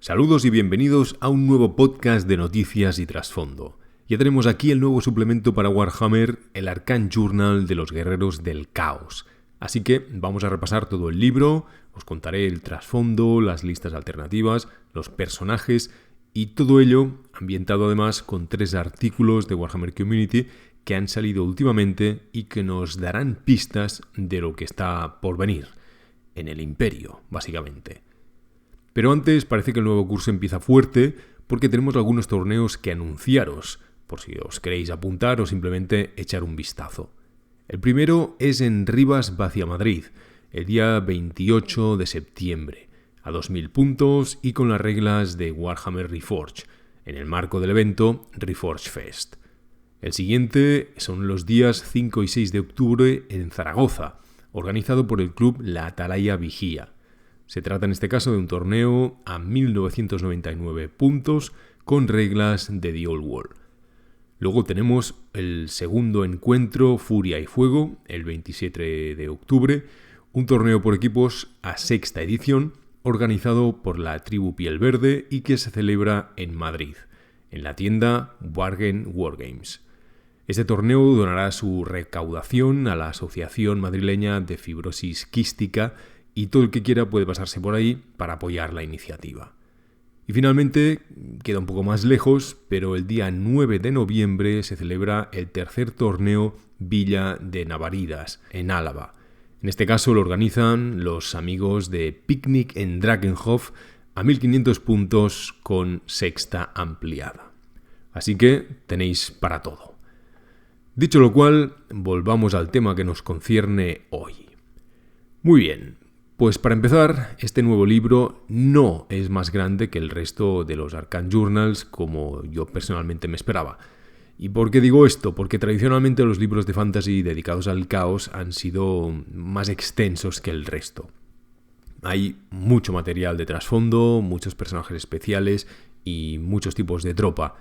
Saludos y bienvenidos a un nuevo podcast de noticias y trasfondo. Ya tenemos aquí el nuevo suplemento para Warhammer, el Arcane Journal de los Guerreros del Caos. Así que vamos a repasar todo el libro, os contaré el trasfondo, las listas alternativas, los personajes y todo ello ambientado además con 3 artículos de Warhammer Community que han salido últimamente y que nos darán pistas de lo que está por venir, en el Imperio, básicamente. Pero antes parece que el nuevo curso empieza fuerte porque tenemos algunos torneos que anunciaros, por si os queréis apuntar o simplemente echar un vistazo. El primero es en Rivas Vacia Madrid, el día 28 de septiembre, a 2000 puntos y con las reglas de Warhammer Reforged, en el marco del evento Reforged Fest. El siguiente son los días 5 y 6 de octubre en Zaragoza, organizado por el club La Atalaya Vigía. Se trata en este caso de un torneo a 1999 puntos con reglas de The Old World. Luego tenemos el segundo encuentro Furia y Fuego, el 27 de octubre, un torneo por equipos a 6ª edición, organizado por la tribu Piel Verde y que se celebra en Madrid, en la tienda Wargame Wargames. Este torneo donará su recaudación a la Asociación Madrileña de Fibrosis Quística y todo el que quiera puede pasarse por ahí para apoyar la iniciativa. Y finalmente, queda un poco más lejos, pero el día 9 de noviembre se celebra el tercer torneo Villa de Navaridas, en Álava. En este caso lo organizan los amigos de Picnic en Drakenhof a 1500 puntos con 6ª ampliada. Así que tenéis para todo. Dicho lo cual, volvamos al tema que nos concierne hoy. Muy bien. Pues para empezar, este nuevo libro no es más grande que el resto de los Arcane Journals como yo personalmente me esperaba. ¿Y por qué digo esto? Porque tradicionalmente los libros de fantasy dedicados al caos han sido más extensos que el resto. Hay mucho material de trasfondo, muchos personajes especiales y muchos tipos de tropa.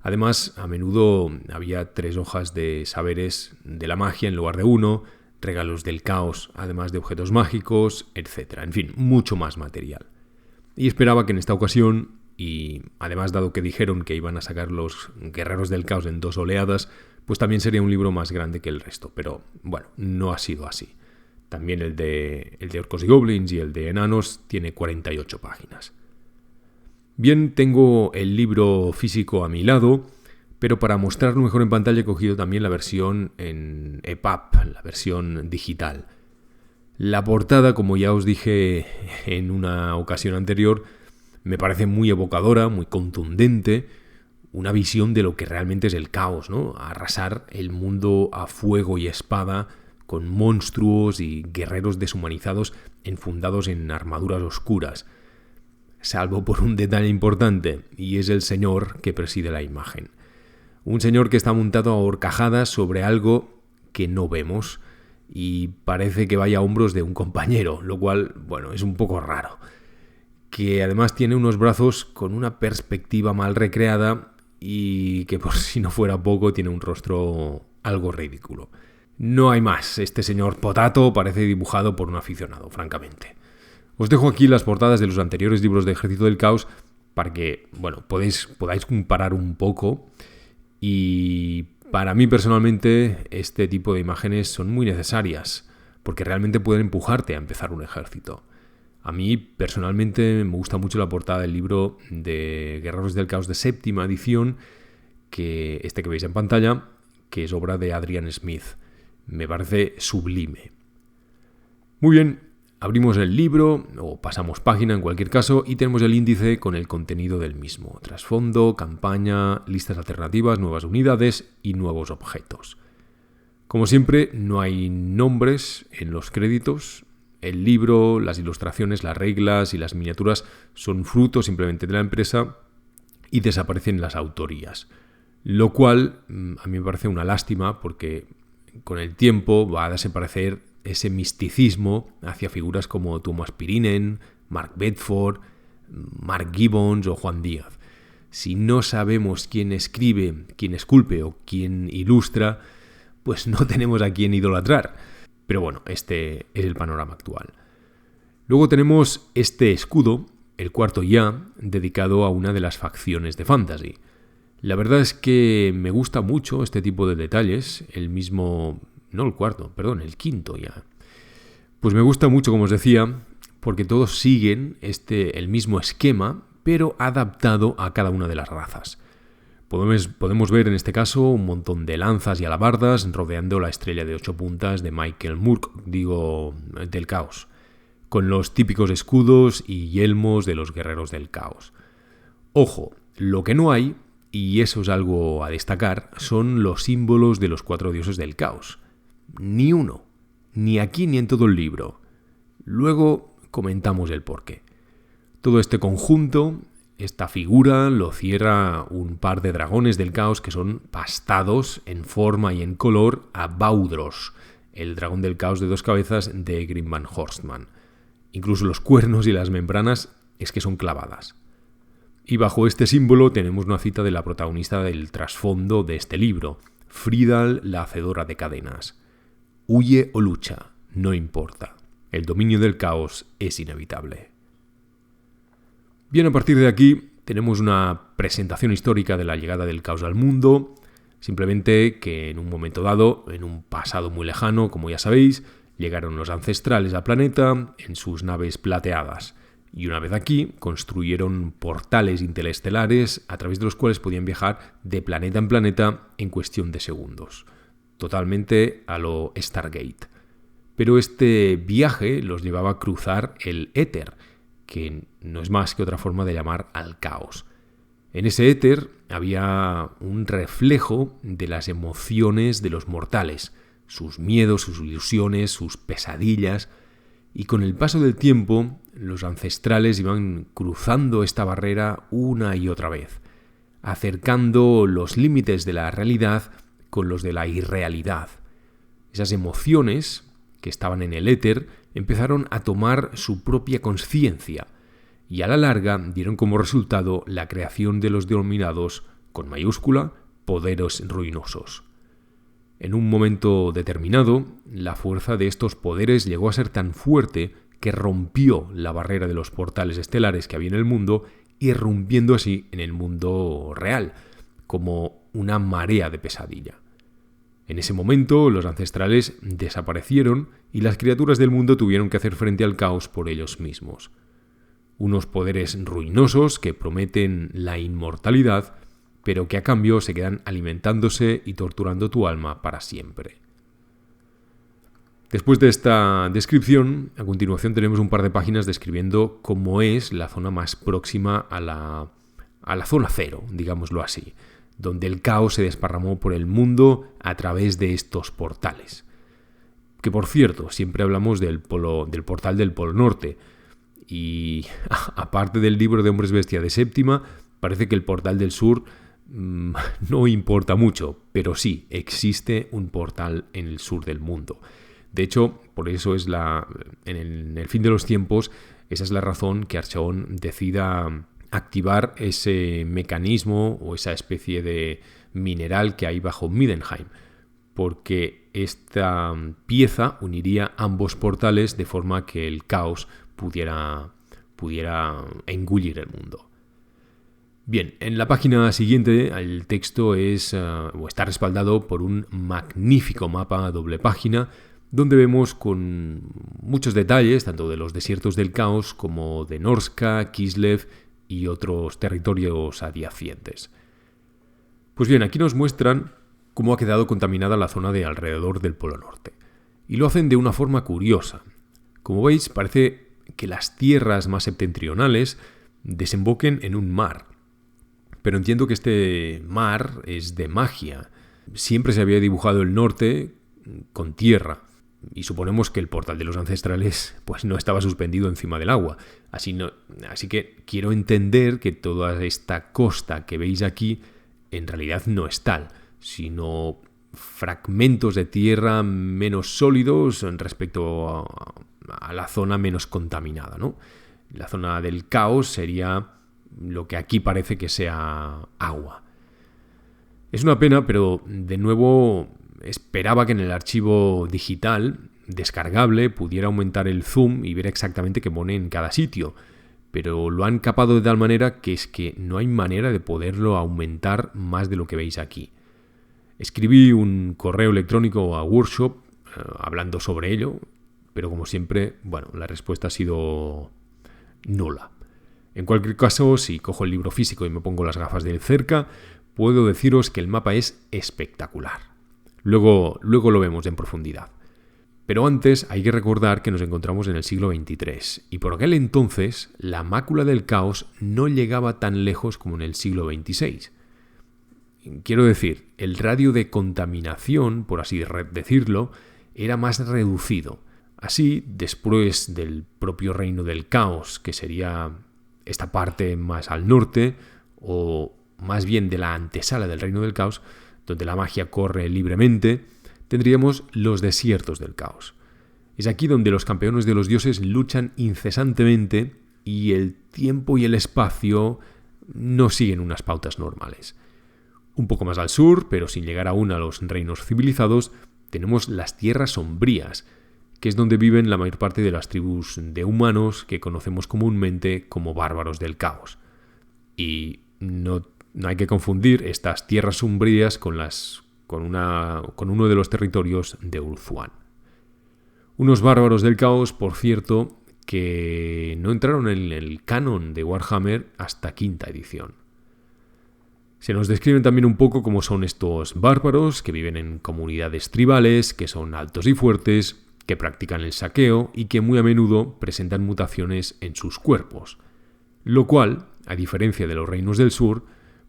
Además, a menudo había 3 hojas de saberes de la magia en lugar de 1, regalos del caos, además de objetos mágicos, etc. En fin, mucho más material. Y esperaba que en esta ocasión, y además dado que dijeron que iban a sacar los Guerreros del Caos en 2 oleadas, pues también sería un libro más grande que el resto. Pero bueno, no ha sido así. También el de Orcos y Goblins y el de Enanos tiene 48 páginas. Bien, tengo el libro físico a mi lado, pero para mostrarlo mejor en pantalla he cogido también la versión en EPUB, la versión digital. La portada, como ya os dije en una ocasión anterior, me parece muy evocadora, muy contundente, una visión de lo que realmente es el caos, ¿no? Arrasar el mundo a fuego y espada, con monstruos y guerreros deshumanizados enfundados en armaduras oscuras, salvo por un detalle importante, y es el señor que preside la imagen. Un señor que está montado a horcajadas sobre algo que no vemos y parece que vaya a hombros de un compañero, lo cual, bueno, es un poco raro. Que además tiene unos brazos con una perspectiva mal recreada y que por si no fuera poco tiene un rostro algo ridículo. No hay más, este señor Potato parece dibujado por un aficionado, francamente. Os dejo aquí las portadas de los anteriores libros de Ejército del Caos para que, bueno, podáis comparar un poco. Y para mí personalmente este tipo de imágenes son muy necesarias porque realmente pueden empujarte a empezar un ejército. A mí personalmente me gusta mucho la portada del libro de Guerreros del Caos de 7ª edición, que veis en pantalla, que es obra de Adrian Smith. Me parece sublime. Muy bien. Abrimos el libro, o pasamos página en cualquier caso, y tenemos el índice con el contenido del mismo. Trasfondo, campaña, listas alternativas, nuevas unidades y nuevos objetos. Como siempre, no hay nombres en los créditos. El libro, las ilustraciones, las reglas y las miniaturas son fruto simplemente de la empresa y desaparecen las autorías. Lo cual a mí me parece una lástima porque con el tiempo va a desaparecer ese misticismo hacia figuras como Thomas Pirinen, Mark Bedford, Mark Gibbons o Juan Díaz. Si no sabemos quién escribe, quién esculpe o quién ilustra, pues no tenemos a quién idolatrar. Pero bueno, este es el panorama actual. Luego tenemos este escudo el cuarto ya dedicado a una de las facciones de Fantasy. La verdad es que me gusta mucho este tipo de detalles, el quinto ya. Pues me gusta mucho, como os decía, porque todos siguen el mismo esquema, pero adaptado a cada una de las razas. Podemos ver en este caso un montón de lanzas y alabardas rodeando la estrella de 8 puntas de Michael Moore, del Caos, con los típicos escudos y yelmos de los guerreros del Caos. Ojo, lo que no hay, y eso es algo a destacar, son los símbolos de los 4 dioses del Caos. Ni uno, ni aquí ni en todo el libro. Luego comentamos el porqué. Todo este conjunto, esta figura, lo cierra un par de dragones del Caos que son pastados en forma y en color a Baudros, el dragón del Caos de 2 cabezas de Grim Van Horstmann. Incluso los cuernos y las membranas es que son clavadas. Y bajo este símbolo tenemos una cita de la protagonista del trasfondo de este libro, Fridal, la hacedora de cadenas. Huye o lucha, no importa. El dominio del caos es inevitable. Bien, a partir de aquí tenemos una presentación histórica de la llegada del caos al mundo, simplemente que en un momento dado, en un pasado muy lejano, como ya sabéis, llegaron los ancestrales al planeta en sus naves plateadas, y una vez aquí construyeron portales interestelares a través de los cuales podían viajar de planeta en planeta en cuestión de segundos, totalmente a lo Stargate. Pero este viaje los llevaba a cruzar el éter, que no es más que otra forma de llamar al caos. En ese éter había un reflejo de las emociones de los mortales, sus miedos, sus ilusiones, sus pesadillas, y con el paso del tiempo los ancestrales iban cruzando esta barrera una y otra vez, acercando los límites de la realidad con los de la irrealidad. Esas emociones que estaban en el éter empezaron a tomar su propia conciencia y a la larga dieron como resultado la creación de los denominados, con mayúscula, poderes ruinosos. En un momento determinado, la fuerza de estos poderes llegó a ser tan fuerte que rompió la barrera de los portales estelares que había en el mundo, irrumpiendo así en el mundo real, como una marea de pesadilla. En ese momento, los ancestrales desaparecieron y las criaturas del mundo tuvieron que hacer frente al caos por ellos mismos. Unos poderes ruinosos que prometen la inmortalidad, pero que a cambio se quedan alimentándose y torturando tu alma para siempre. Después de esta descripción, a continuación tenemos un par de páginas describiendo cómo es la zona más próxima a la zona cero, digámoslo así, donde el caos se desparramó por el mundo a través de estos portales. Que por cierto, siempre hablamos del portal del Polo Norte, y aparte del libro de Hombres Bestia de Séptima, parece que el portal del sur no importa mucho, pero sí, existe un portal en el sur del mundo. De hecho, por eso es en el fin de los tiempos, esa es la razón que Archaon decida activar ese mecanismo o esa especie de mineral que hay bajo Middenheim, porque esta pieza uniría ambos portales de forma que el caos pudiera engullir el mundo. Bien, en la página siguiente el texto está respaldado por un magnífico mapa a doble página donde vemos con muchos detalles tanto de los desiertos del caos como de Norska, Kislev y otros territorios adyacentes. Pues bien, aquí nos muestran cómo ha quedado contaminada la zona de alrededor del Polo Norte. Y lo hacen de una forma curiosa. Como veis, parece que las tierras más septentrionales desemboquen en un mar. Pero entiendo que este mar es de magia. Siempre se había dibujado el norte con tierra. Y suponemos que el portal de los ancestrales pues no estaba suspendido encima del agua. Así que quiero entender que toda esta costa que veis aquí en realidad no es tal, sino fragmentos de tierra menos sólidos respecto a la zona menos contaminada, ¿no? La zona del caos sería lo que aquí parece que sea agua. Es una pena, pero de nuevo esperaba que en el archivo digital descargable pudiera aumentar el zoom y ver exactamente qué pone en cada sitio. pero lo han capado de tal manera que es que no hay manera de poderlo aumentar más de lo que veis aquí. Escribí un correo electrónico a Workshop hablando sobre ello, pero como siempre, bueno, la respuesta ha sido nula. En cualquier caso, si cojo el libro físico y me pongo las gafas de cerca, puedo deciros que el mapa es espectacular. Luego lo vemos en profundidad. Pero antes hay que recordar que nos encontramos en el siglo XXIII y por aquel entonces la mácula del caos no llegaba tan lejos como en el siglo XXVI. Quiero decir, el radio de contaminación, por así decirlo, era más reducido. Así, después del propio reino del caos, que sería esta parte más al norte, o más bien de la antesala del reino del caos, donde la magia corre libremente, tendríamos los desiertos del caos. Es aquí donde los campeones de los dioses luchan incesantemente y el tiempo y el espacio no siguen unas pautas normales. Un poco más al sur, pero sin llegar aún a los reinos civilizados, tenemos las tierras sombrías, que es donde viven la mayor parte de las tribus de humanos que conocemos comúnmente como bárbaros del caos. Y no hay que confundir estas tierras sombrías con uno de los territorios de Ulthuan. Unos bárbaros del caos, por cierto, que no entraron en el canon de Warhammer hasta quinta edición. Se nos describen también un poco cómo son estos bárbaros, que viven en comunidades tribales, que son altos y fuertes, que practican el saqueo y que muy a menudo presentan mutaciones en sus cuerpos. Lo cual, a diferencia de los reinos del sur,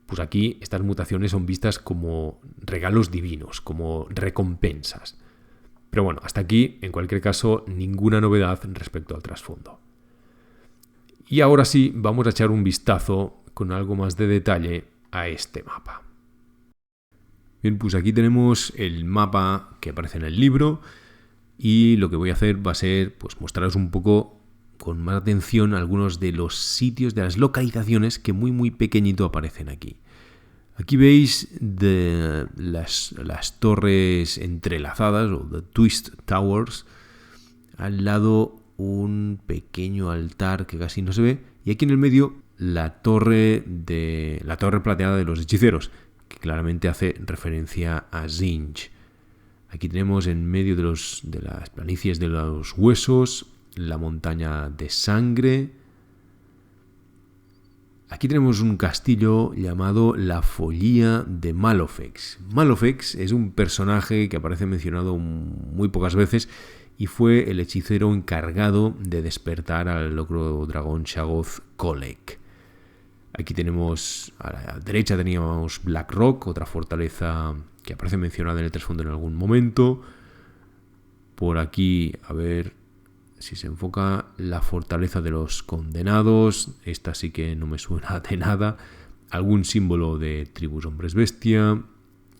pues aquí estas mutaciones son vistas como regalos divinos, como recompensas. Pero bueno, hasta aquí, en cualquier caso, ninguna novedad respecto al trasfondo. Y ahora sí, vamos a echar un vistazo con algo más de detalle a este mapa. Bien, pues aquí tenemos el mapa que aparece en el libro y lo que voy a hacer va a ser pues mostraros un poco con más atención algunos de los sitios, de las localizaciones que muy pequeñito aparecen aquí. Aquí veis las torres entrelazadas o the twist towers. Al lado un pequeño altar que casi no se ve y aquí en el medio la torre plateada de los hechiceros, que claramente hace referencia a Tzeentch. Aquí tenemos en medio de las planicies de los huesos la montaña de sangre. Aquí tenemos un castillo llamado la Follía de Mallofex. Mallofex es un personaje que aparece mencionado muy pocas veces y fue el hechicero encargado de despertar al locro dragón Shaggoth Kolek. Aquí tenemos, a la derecha teníamos Black Rock, otra fortaleza que aparece mencionada en el trasfondo en algún momento. Por aquí, a ver si se enfoca, la fortaleza de los condenados. Esta sí que no me suena de nada. Algún símbolo de tribus hombres bestia.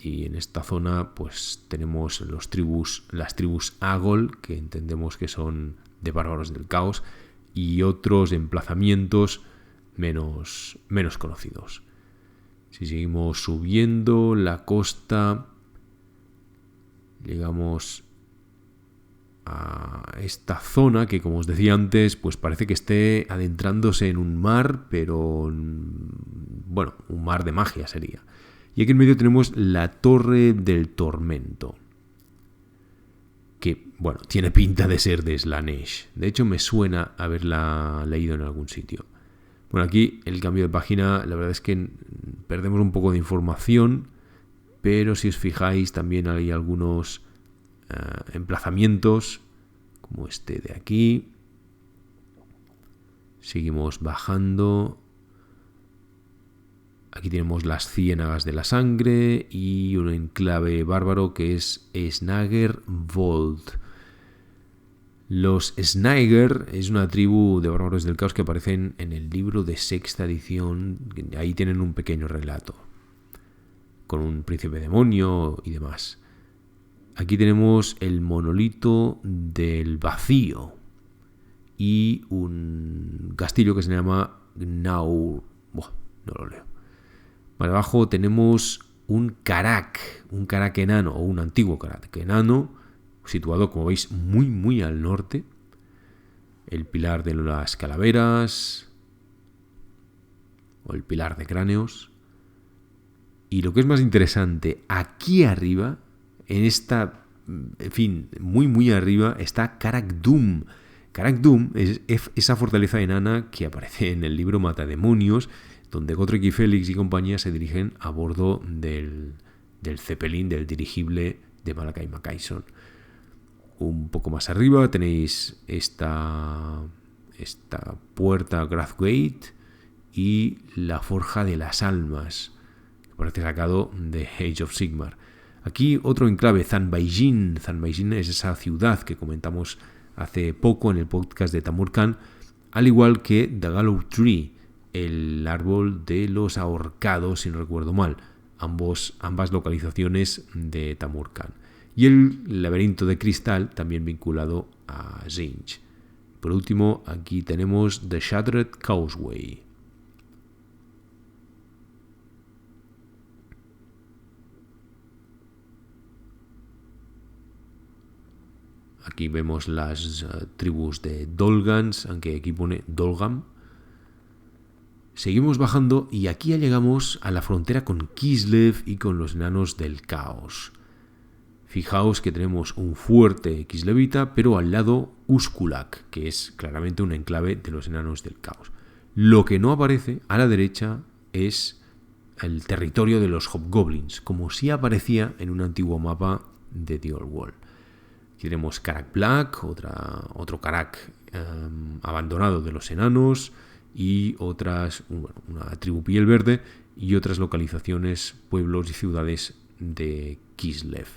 Y en esta zona pues tenemos las tribus Agol, que entendemos que son de bárbaros del caos, y otros emplazamientos menos conocidos. Si seguimos subiendo la costa, llegamos a esta zona que, como os decía antes, pues parece que esté adentrándose en un mar, pero bueno, un mar de magia sería. Y aquí en medio tenemos la Torre del Tormento, que, bueno, tiene pinta de ser de Slaanesh. De hecho, me suena haberla leído en algún sitio. Bueno, aquí el cambio de página, la verdad es que perdemos un poco de información, pero si os fijáis también hay algunos emplazamientos, como este de aquí. Seguimos bajando. Aquí tenemos las Ciénagas de la Sangre y un enclave bárbaro que es Snager Vold. Los Snager es una tribu de bárbaros del caos que aparecen en el libro de sexta edición. Ahí tienen un pequeño relato con un príncipe demonio y demás. Aquí tenemos el monolito del vacío y un castillo que se llama Gnaur. No lo leo. Más abajo tenemos un Karak enano, o un antiguo Karak enano, situado, como veis, muy al norte. El pilar de las calaveras, o el pilar de cráneos. Y lo que es más interesante, aquí arriba, muy muy arriba, está Karak Dum. Karak Dum es esa fortaleza enana que aparece en el libro Matademonios, donde Gotrek y Félix y compañía se dirigen a bordo del Zeppelin, del dirigible de Malakai Makaison. Un poco más arriba tenéis esta puerta Grathgate y la Forja de las Almas, que parece sacado de Age of Sigmar. Aquí otro enclave, Zanbaijin. Zanbaijin es esa ciudad que comentamos hace poco en el podcast de Tamurkhan, al igual que The Gallows Tree, el árbol de los ahorcados, si no recuerdo mal, ambas localizaciones de Tamurkhan. Y el laberinto de cristal, también vinculado a Tzeentch. Por último, aquí tenemos The Shattered Causeway. Aquí vemos las tribus de Dolgans, aunque aquí pone Dolgam. Seguimos bajando y aquí ya llegamos a la frontera con Kislev y con los enanos del caos. Fijaos que tenemos un fuerte kislevita, pero al lado Uskulak, que es claramente un enclave de los enanos del caos. Lo que no aparece a la derecha es el territorio de los Hobgoblins, como sí aparecía en un antiguo mapa de The Old World. Aquí tenemos Karak Black, otro Karak abandonado de los enanos, y una tribu piel verde y otras localizaciones, pueblos y ciudades de Kislev,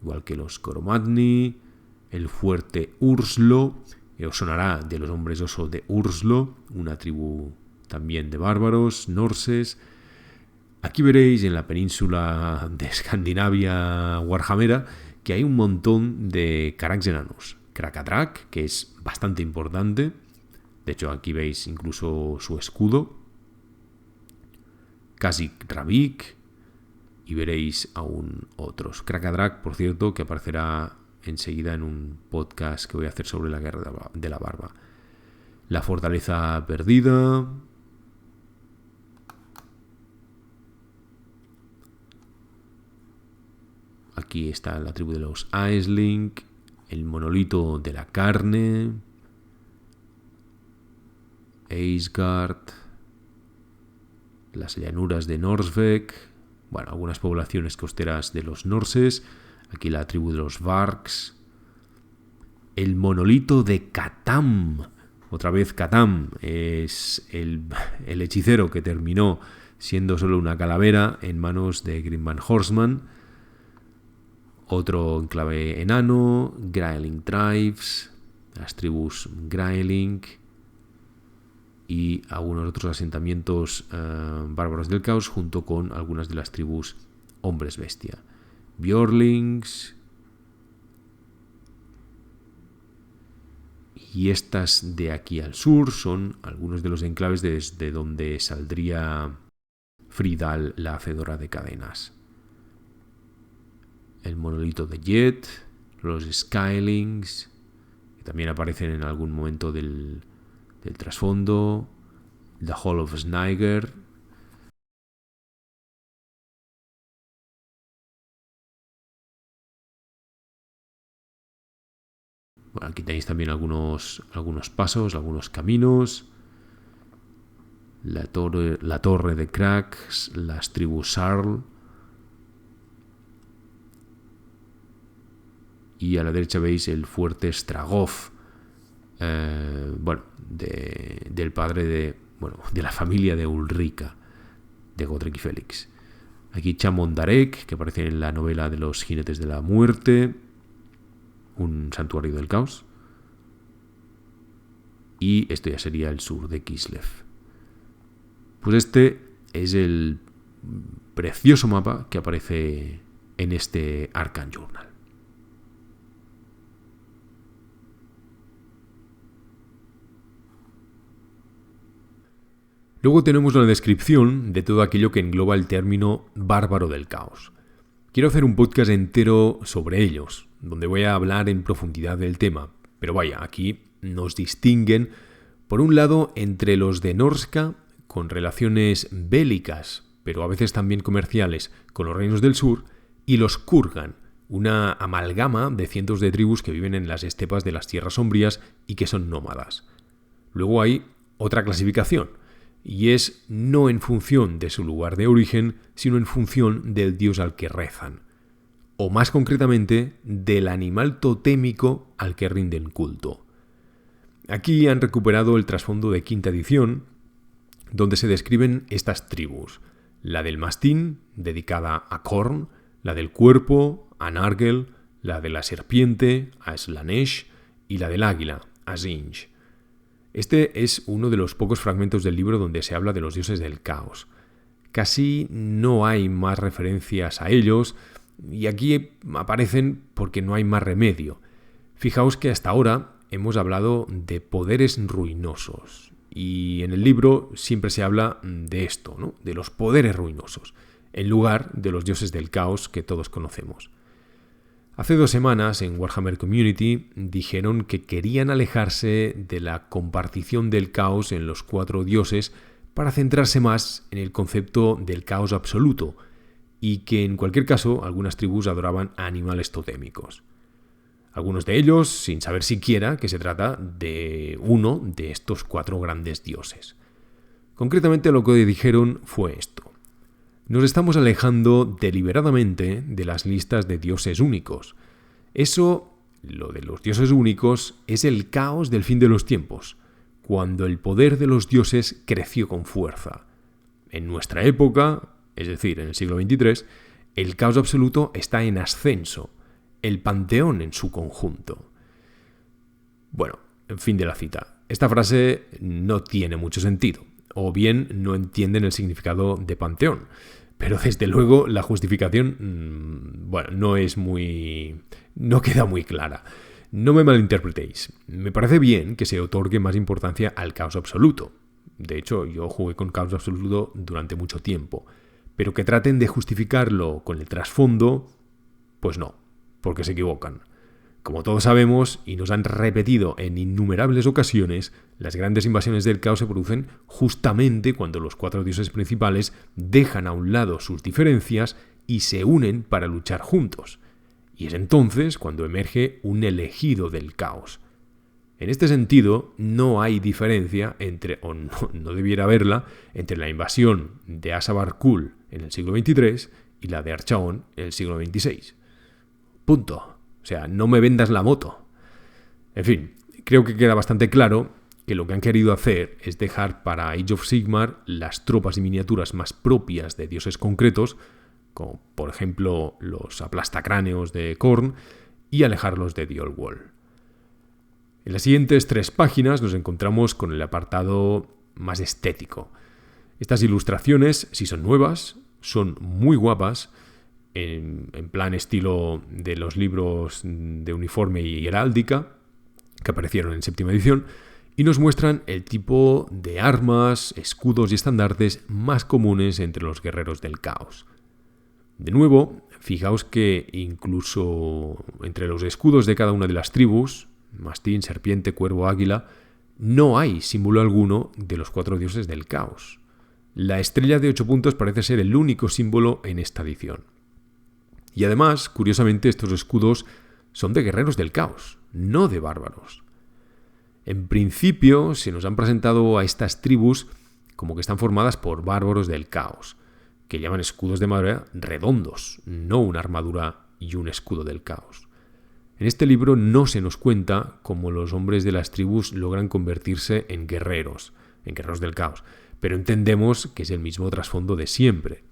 igual que los Koromadni, el fuerte Urslo, que os sonará de los hombres oso de Urslo, una tribu también de bárbaros, norses. Aquí veréis en la península de Escandinavia warhamera que hay un montón de Karaks enanos. Krakadrak, que es bastante importante. De hecho, aquí veis incluso su escudo. Kasik Ravik. Y veréis aún otros. Krakadrak, por cierto, que aparecerá enseguida en un podcast que voy a hacer sobre la Guerra de la Barba. La Fortaleza Perdida. Aquí está la tribu de los Aesling. El Monolito de la Carne. Eisgard, las llanuras de Norsvek, bueno, algunas poblaciones costeras de los norses, aquí la tribu de los Varks, el monolito de Katam, otra vez Katam, es el hechicero que terminó siendo solo una calavera en manos de Grimman Horseman, otro enclave enano, Graeling Tribes, las tribus Graeling, y algunos otros asentamientos bárbaros del caos, junto con algunas de las tribus hombres bestia. Bjorlings. Y estas de aquí al sur son algunos de los enclaves desde donde saldría Fridal, la hacedora de cadenas. El monolito de Jet, los Skylings, que también aparecen en algún momento del trasfondo, The Hall of Sniger. Bueno, aquí tenéis también algunos pasos, algunos caminos. La torre de Cracks, las tribus Sarl. Y a la derecha veis el fuerte Stragov. Del padre de la familia de Ulrika, de Gotrek y Félix. Aquí Chamondarek, que aparece en la novela de los jinetes de la muerte, un santuario del caos. Y esto ya sería el sur de Kislev. Pues este es el precioso mapa que aparece en este Arcane Journal. Luego tenemos la descripción de todo aquello que engloba el término bárbaro del caos. Quiero hacer un podcast entero sobre ellos, donde voy a hablar en profundidad del tema, pero vaya, aquí nos distinguen, por un lado, entre los de Norska, con relaciones bélicas, pero a veces también comerciales, con los reinos del sur, y los Kurgan, una amalgama de cientos de tribus que viven en las estepas de las tierras sombrías y que son nómadas. Luego hay otra clasificación, y es no en función de su lugar de origen, sino en función del dios al que rezan, o más concretamente, del animal totémico al que rinden culto. Aquí han recuperado el trasfondo de quinta edición, donde se describen estas tribus: la del mastín, dedicada a Khorne; la del cuerpo, a Nargel; la de la serpiente, a Slaanesh; y la del águila, a Tzeentch. Este es uno de los pocos fragmentos del libro donde se habla de los dioses del caos. Casi no hay más referencias a ellos, y aquí aparecen porque no hay más remedio. Fijaos que hasta ahora hemos hablado de poderes ruinosos, y en el libro siempre se habla de esto, ¿no? De los poderes ruinosos, en lugar de los dioses del caos que todos conocemos. Hace 2 semanas en Warhammer Community dijeron que querían alejarse de la compartición del caos en los 4 dioses para centrarse más en el concepto del caos absoluto, y que en cualquier caso algunas tribus adoraban a animales totémicos. Algunos de ellos sin saber siquiera que se trata de uno de estos 4 grandes dioses. Concretamente lo que dijeron fue esto: nos estamos alejando deliberadamente de las listas de dioses únicos. Eso, lo de los dioses únicos, es el caos del fin de los tiempos, cuando el poder de los dioses creció con fuerza. En nuestra época, es decir, en el siglo XXIII, el caos absoluto está en ascenso, el panteón en su conjunto. Bueno, en fin de la cita. Esta frase no tiene mucho sentido, o bien no entienden el significado de panteón. Pero desde luego la justificación, no queda muy clara. No me malinterpretéis. Me parece bien que se otorgue más importancia al caos absoluto. De hecho, yo jugué con caos absoluto durante mucho tiempo. Pero que traten de justificarlo con el trasfondo, pues no, porque se equivocan. Como todos sabemos, y nos han repetido en innumerables ocasiones, las grandes invasiones del caos se producen justamente cuando los 4 dioses principales dejan a un lado sus diferencias y se unen para luchar juntos. Y es entonces cuando emerge un elegido del caos. En este sentido, no hay diferencia entre, o no debiera haberla, entre la invasión de Asabar Kul en el siglo XXIII y la de Archaon en el siglo XXVI. Punto. O sea, no me vendas la moto. En fin, creo que queda bastante claro que lo que han querido hacer es dejar para Age of Sigmar las tropas y miniaturas más propias de dioses concretos, como por ejemplo los aplastacráneos de Khorne, y alejarlos de The Old World. En las siguientes 3 páginas nos encontramos con el apartado más estético. Estas ilustraciones, si son nuevas, son muy guapas, en plan estilo de los libros de uniforme y heráldica que aparecieron en 7ª edición, y nos muestran el tipo de armas, escudos y estandartes más comunes entre los guerreros del caos. De nuevo, fijaos que incluso entre los escudos de cada una de las tribus, mastín, serpiente, cuervo, águila, no hay símbolo alguno de los 4 dioses del caos. La estrella de 8 puntos parece ser el único símbolo en esta edición. Y además, curiosamente, estos escudos son de guerreros del caos, no de bárbaros. En principio, se nos han presentado a estas tribus como que están formadas por bárbaros del caos, que llaman escudos de madera redondos, no una armadura y un escudo del caos. En este libro no se nos cuenta cómo los hombres de las tribus logran convertirse en guerreros del caos, pero entendemos que es el mismo trasfondo de siempre.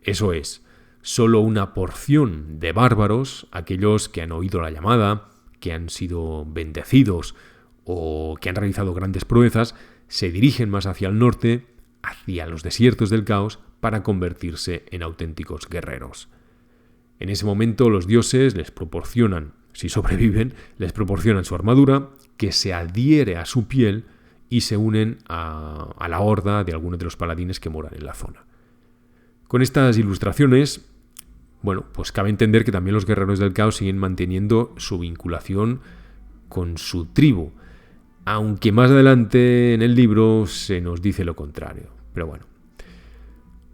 Eso es, solo una porción de bárbaros, aquellos que han oído la llamada, que han sido bendecidos o que han realizado grandes proezas, se dirigen más hacia el norte, hacia los desiertos del caos, para convertirse en auténticos guerreros. En ese momento los dioses les proporcionan, si sobreviven, les proporcionan su armadura, que se adhiere a su piel, y se unen a la horda de algunos de los paladines que moran en la zona. Con estas ilustraciones, pues cabe entender que también los guerreros del caos siguen manteniendo su vinculación con su tribu. aunque más adelante en el libro se nos dice lo contrario. Pero bueno.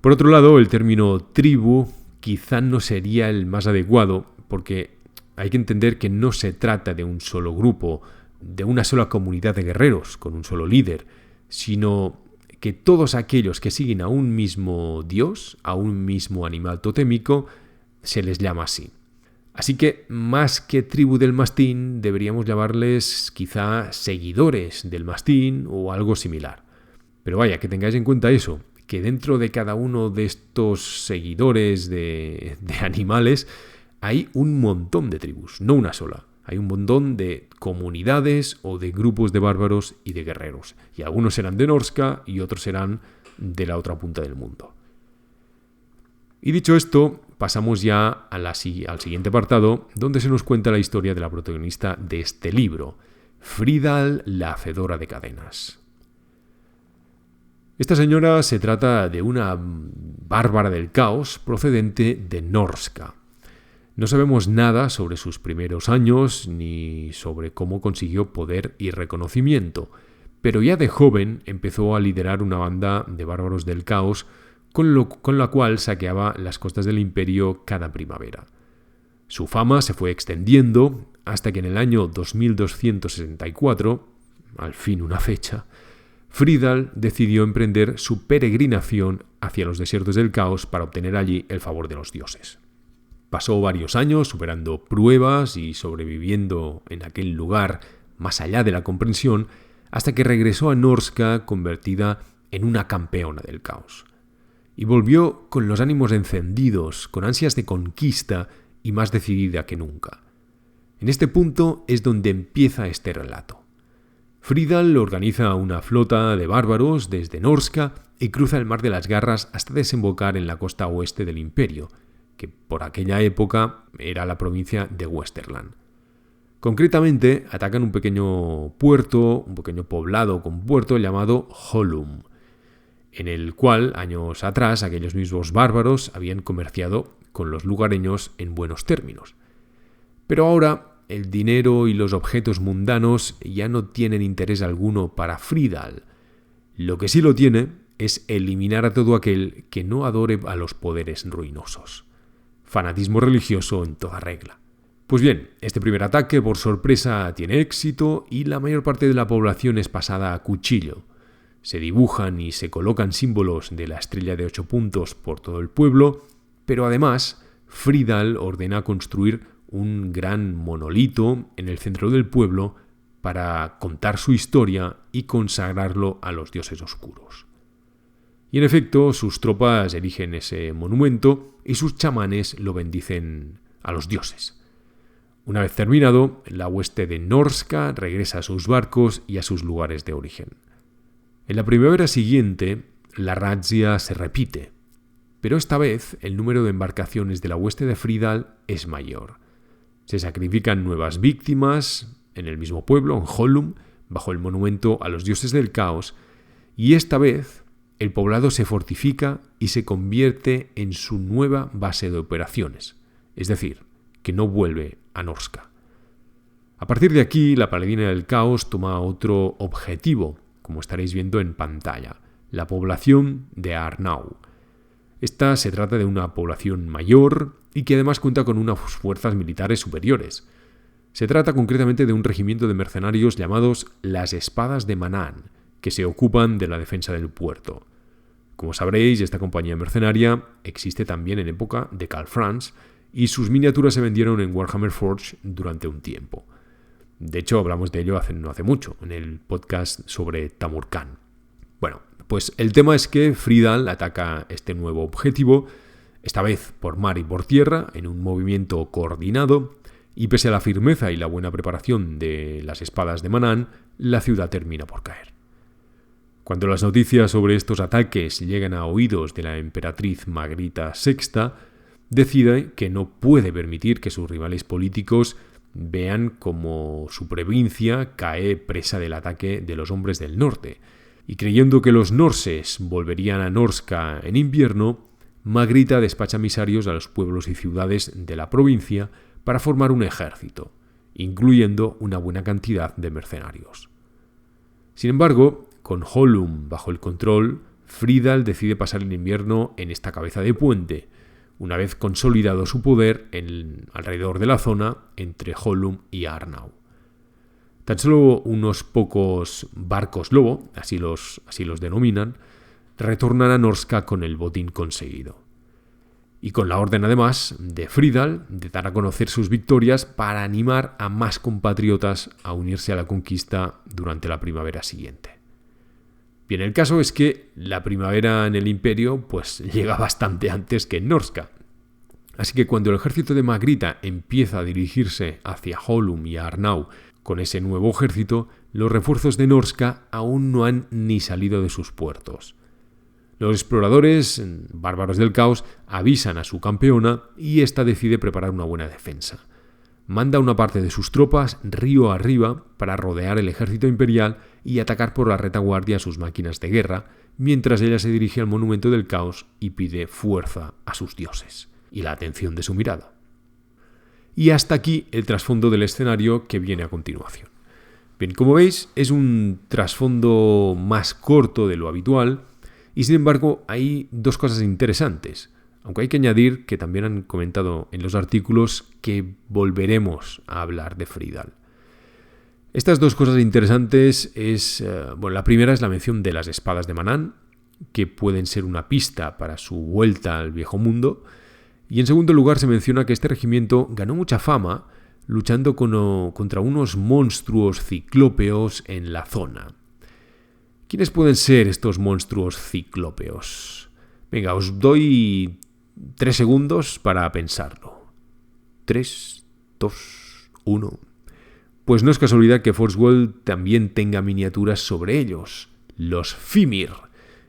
Por otro lado, el término tribu quizá no sería el más adecuado, porque hay que entender que no se trata de un solo grupo, de una sola comunidad de guerreros con un solo líder, sino que todos aquellos que siguen a un mismo dios, a un mismo animal totémico, se les llama así. Así que, más que tribu del mastín, deberíamos llamarles quizá seguidores del mastín o algo similar. Pero vaya, que tengáis en cuenta eso, que dentro de cada uno de estos seguidores de animales hay un montón de tribus, no una sola. Hay un montón de comunidades o de grupos de bárbaros y de guerreros. Y algunos serán de Norsca y otros serán de la otra punta del mundo. Y dicho esto, pasamos ya al siguiente apartado, donde se nos cuenta la historia de la protagonista de este libro, Fridal, la hacedora de cadenas. Esta señora se trata de una bárbara del caos procedente de Norsca. No sabemos nada sobre sus primeros años ni sobre cómo consiguió poder y reconocimiento, pero ya de joven empezó a liderar una banda de bárbaros del caos con la cual saqueaba las costas del imperio cada primavera. Su fama se fue extendiendo hasta que en el año 2264, al fin una fecha, Fridal decidió emprender su peregrinación hacia los desiertos del caos para obtener allí el favor de los dioses. Pasó varios años superando pruebas y sobreviviendo en aquel lugar más allá de la comprensión hasta que regresó a Norsca convertida en una campeona del caos. Y volvió con los ánimos encendidos, con ansias de conquista y más decidida que nunca. En este punto es donde empieza este relato. Fridal organiza una flota de bárbaros desde Norsca y cruza el Mar de las Garras hasta desembocar en la costa oeste del imperio, que por aquella época era la provincia de Westerland. Concretamente, atacan un pequeño puerto, un pequeño poblado con puerto llamado Hollum, en el cual, años atrás, aquellos mismos bárbaros habían comerciado con los lugareños en buenos términos. Pero ahora el dinero y los objetos mundanos ya no tienen interés alguno para Fridal. Lo que sí lo tiene es eliminar a todo aquel que no adore a los poderes ruinosos. Fanatismo religioso en toda regla. Pues bien, este primer ataque por sorpresa tiene éxito y la mayor parte de la población es pasada a cuchillo. Se dibujan y se colocan símbolos de la estrella de 8 puntos por todo el pueblo, pero además Fridal ordena construir un gran monolito en el centro del pueblo para contar su historia y consagrarlo a los dioses oscuros. Y en efecto, sus tropas erigen ese monumento y sus chamanes lo bendicen a los dioses. Una vez terminado, la hueste de Norsca regresa a sus barcos y a sus lugares de origen. En la primavera siguiente, la razzia se repite, pero esta vez el número de embarcaciones de la hueste de Fridal es mayor. Se sacrifican nuevas víctimas en el mismo pueblo, en Hollum, bajo el monumento a los dioses del caos, y esta vez el poblado se fortifica y se convierte en su nueva base de operaciones, es decir, que no vuelve a Norsca. A partir de aquí, la paladina del caos toma otro objetivo, como estaréis viendo en pantalla, la población de Arnau. Esta se trata de una población mayor y que además cuenta con unas fuerzas militares superiores. Se trata concretamente de un regimiento de mercenarios llamados las Espadas de Manaan, que se ocupan de la defensa del puerto. Como sabréis, esta compañía mercenaria existe también en época de Karl Franz y sus miniaturas se vendieron en Warhammer Forge durante un tiempo. De hecho, hablamos de ello no hace mucho, en el podcast sobre Tamurkhan. Bueno, pues el tema es que Fridal ataca este nuevo objetivo, esta vez por mar y por tierra, en un movimiento coordinado, y pese a la firmeza y la buena preparación de las espadas de Manaan, la ciudad termina por caer. Cuando las noticias sobre estos ataques llegan a oídos de la emperatriz Margarita VI, decide que no puede permitir que sus rivales políticos vean cómo su provincia cae presa del ataque de los hombres del norte, y creyendo que los norses volverían a Norsca en invierno, Margarita despacha emisarios a los pueblos y ciudades de la provincia para formar un ejército, incluyendo una buena cantidad de mercenarios. Sin embargo, con Hollum bajo el control, Fridal decide pasar el invierno en esta cabeza de puente, una vez consolidado su poder alrededor de la zona entre Hollum y Arnau. Tan solo unos pocos barcos lobo, así los denominan, retornan a Norsca con el botín conseguido. Y con la orden además de Fridal de dar a conocer sus victorias para animar a más compatriotas a unirse a la conquista durante la primavera siguiente. Bien, el caso es que la primavera en el imperio pues llega bastante antes que en Norsca. Así que cuando el ejército de Magrita empieza a dirigirse hacia Hollum y Arnau con ese nuevo ejército, los refuerzos de Norsca aún no han ni salido de sus puertos. Los exploradores, bárbaros del caos, avisan a su campeona y ésta decide preparar una buena defensa. Manda una parte de sus tropas río arriba para rodear el ejército imperial y atacar por la retaguardia a sus máquinas de guerra, mientras ella se dirige al monumento del caos y pide fuerza a sus dioses y la atención de su mirada. Y hasta aquí el trasfondo del escenario que viene a continuación. Bien, como veis, es un trasfondo más corto de lo habitual y sin embargo hay dos cosas interesantes. Aunque hay que añadir que también han comentado en los artículos que volveremos a hablar de Fridal. Estas dos cosas interesantes la primera es la mención de las espadas de Manaan, que pueden ser una pista para su vuelta al viejo mundo. Y en segundo lugar se menciona que este regimiento ganó mucha fama luchando contra unos monstruos ciclópeos en la zona. ¿Quiénes pueden ser estos monstruos ciclópeos? Venga, os doy 3 segundos para pensarlo. 3, 2, 1... Pues no es casualidad que Force World también tenga miniaturas sobre ellos, los Fimir,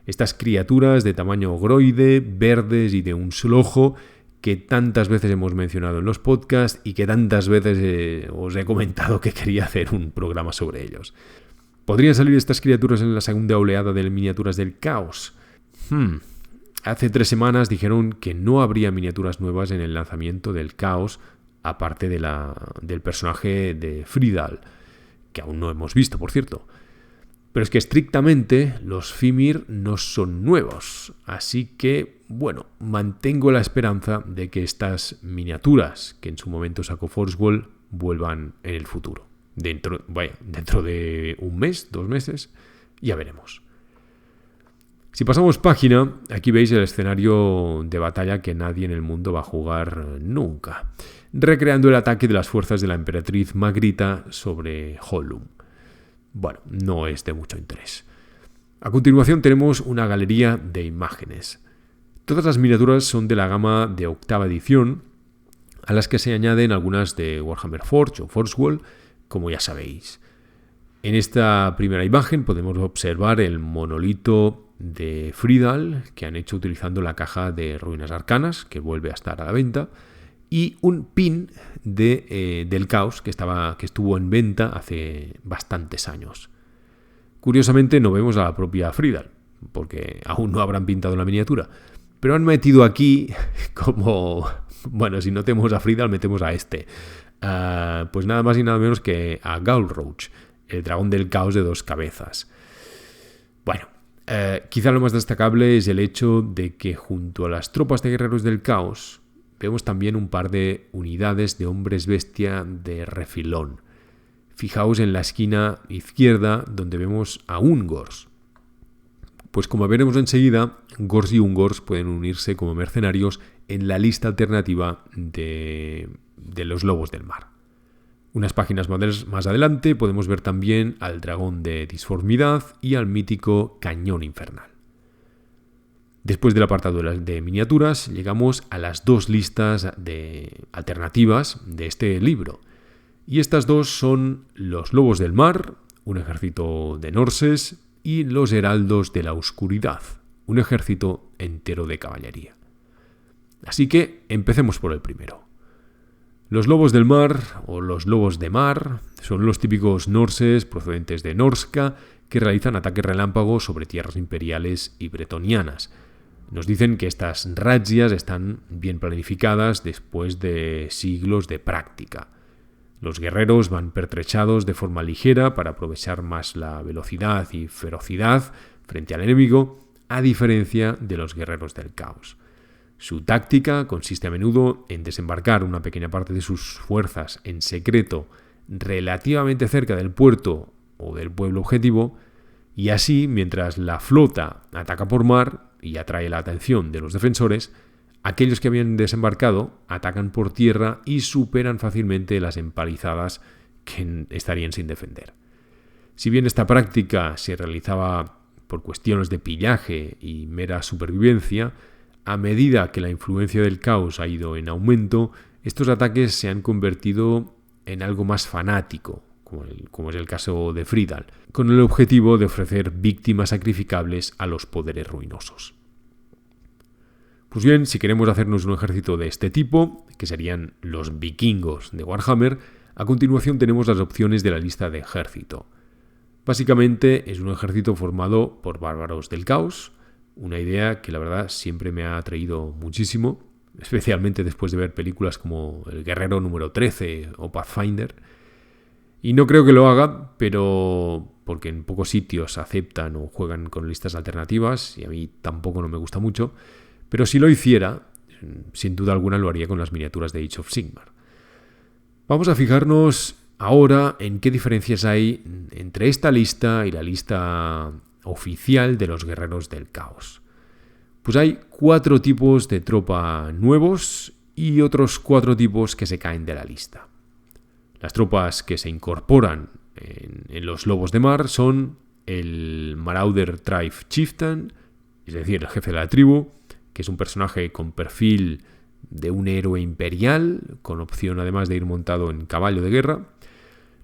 estas criaturas de tamaño ogroide, verdes y de un solo ojo, que tantas veces hemos mencionado en los podcasts y que tantas veces os he comentado que quería hacer un programa sobre ellos. ¿Podrían salir estas criaturas en la segunda oleada de miniaturas del caos? Hace 3 semanas dijeron que no habría miniaturas nuevas en el lanzamiento del caos, aparte del personaje de Fridal, que aún no hemos visto, por cierto. Pero es que estrictamente los Fimir no son nuevos, así que, bueno, mantengo la esperanza de que estas miniaturas que en su momento sacó Force World vuelvan en el futuro. Dentro de 1 mes, 2 meses, ya veremos. Si pasamos página, aquí veis el escenario de batalla que nadie en el mundo va a jugar nunca, recreando el ataque de las fuerzas de la emperatriz Magrita sobre Hollum. Bueno, no es de mucho interés. A continuación tenemos una galería de imágenes. Todas las miniaturas son de la gama de 8ª edición, a las que se añaden algunas de Warhammer Forge o Force World, como ya sabéis. En esta primera imagen podemos observar el monolito de Fridal que han hecho utilizando la caja de ruinas arcanas, que vuelve a estar a la venta, y un pin del caos que estuvo en venta hace bastantes años. Curiosamente no vemos a la propia Fridal, porque aún no habrán pintado la miniatura, pero han metido aquí como, bueno, si no tenemos a Fridal, metemos a pues nada más y nada menos que a Gaulroach, el dragón del caos de 2 cabezas. Bueno, quizá lo más destacable es el hecho de que junto a las tropas de guerreros del caos vemos también un par de unidades de hombres bestia de refilón. Fijaos en la esquina izquierda donde vemos a Ungors. Pues como veremos enseguida, Gors y Ungors pueden unirse como mercenarios en la lista alternativa de los lobos del mar. Unas páginas más adelante podemos ver también al dragón de disformidad y al mítico cañón infernal. Después del apartado de miniaturas, llegamos a las 2 listas alternativas de este libro. Y estas 2 son los lobos del mar, un ejército de norses, y los heraldos de la oscuridad, un ejército entero de caballería. Así que empecemos por el primero. Los lobos del mar, o los lobos de mar, son los típicos norses procedentes de Norsca que realizan ataques relámpagos sobre tierras imperiales y bretonianas. Nos dicen que estas razzias están bien planificadas después de siglos de práctica. Los guerreros van pertrechados de forma ligera para aprovechar más la velocidad y ferocidad frente al enemigo, a diferencia de los guerreros del caos. Su táctica consiste a menudo en desembarcar una pequeña parte de sus fuerzas en secreto relativamente cerca del puerto o del pueblo objetivo, y así, mientras la flota ataca por mar y atrae la atención de los defensores, aquellos que habían desembarcado atacan por tierra y superan fácilmente las empalizadas que estarían sin defender. Si bien esta práctica se realizaba por cuestiones de pillaje y mera supervivencia, a medida que la influencia del caos ha ido en aumento, estos ataques se han convertido en algo más fanático, como es el caso de Fridal, con el objetivo de ofrecer víctimas sacrificables a los poderes ruinosos. Pues bien, si queremos hacernos un ejército de este tipo, que serían los vikingos de Warhammer, a continuación tenemos las opciones de la lista de ejército. Básicamente es un ejército formado por bárbaros del caos, una idea que la verdad siempre me ha atraído muchísimo, especialmente después de ver películas como El Guerrero número 13 o Pathfinder. Y no creo que lo haga, pero porque en pocos sitios aceptan o juegan con listas alternativas, y a mí tampoco no me gusta mucho, pero si lo hiciera, sin duda alguna lo haría con las miniaturas de Age of Sigmar. Vamos a fijarnos ahora en qué diferencias hay entre esta lista y la lista oficial de los guerreros del caos. Pues hay 4 tipos de tropa nuevos y otros 4 tipos que se caen de la lista. Las tropas que se incorporan en los lobos de mar son el Marauder Tribe Chieftain, es decir, el jefe de la tribu, que es un personaje con perfil de un héroe imperial, con opción además de ir montado en caballo de guerra.